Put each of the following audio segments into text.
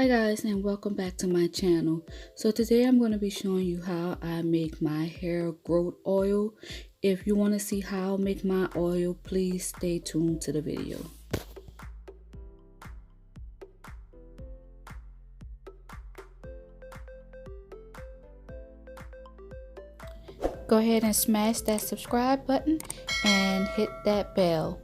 Hi guys, and welcome back to my channel. So today I'm going to be showing you how I make my hair growth oil. If you want to see how I make my oil, please stay tuned to the video. Go ahead and smash that subscribe button and hit that bell.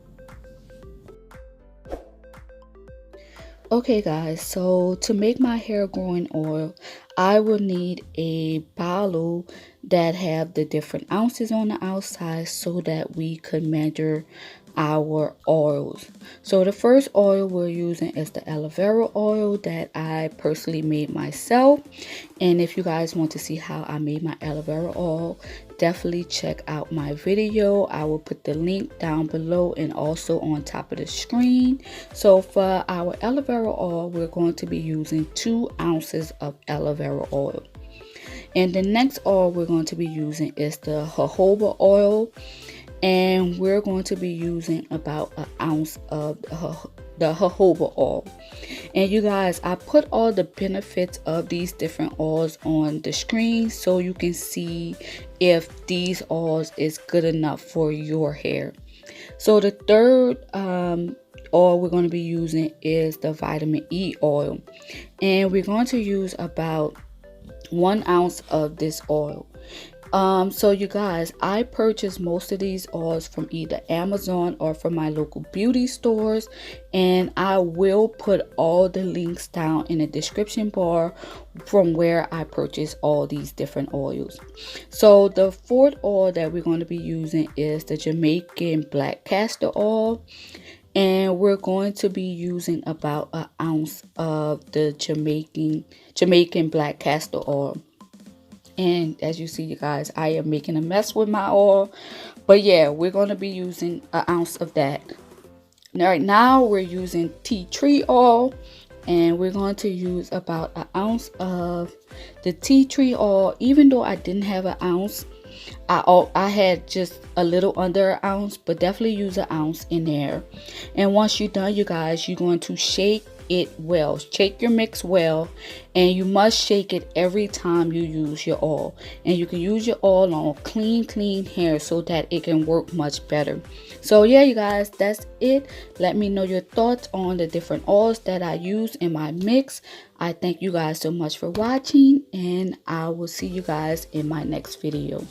Okay guys, so to make my hair growing oil, I will need a bottle that have the different ounces on the outside so that we could measure our oils. So the first oil we're using is the aloe vera oil that I personally made myself. And if you guys want to see how I made my aloe vera oil, definitely check out my video. I will put the link down below and also on top of the screen. So for our aloe vera oil, we're going to be using 2 ounces of aloe vera oil. And the next oil we're going to be using is the jojoba oil. And we're going to be using about an ounce of the jojoba oil. And you guys, I put all the benefits of these different oils on the screen so you can see if these oils is good enough for your hair. So the third oil we're going to be using is the vitamin E oil, and we're going to use about 1 ounce of this oil. So you guys, I purchased most of these oils from either Amazon or from my local beauty stores, and I will put all the links down in the description bar from where I purchased all these different oils. So the fourth oil that we're going to be using is the Jamaican black castor oil, and we're going to be using about 1 ounce of the Jamaican black castor oil. And as you see, you guys, I am making a mess with my oil, but yeah, we're going to be using 1 ounce of that. Right now we're using tea tree oil, and we're going to use about 1 ounce of the tea tree oil. Even though I didn't have 1 ounce, I had just a little under 1 ounce, but definitely use 1 ounce in there. And once you're done, you guys, you're going to shake it well. Shake your mix well, and you must shake it every time you use your oil. And you can use your oil on clean hair so that it can work much better. So yeah, you guys, that's it. Let me know your thoughts on the different oils that I use in my mix. I thank you guys so much for watching, and I will see you guys in my next video.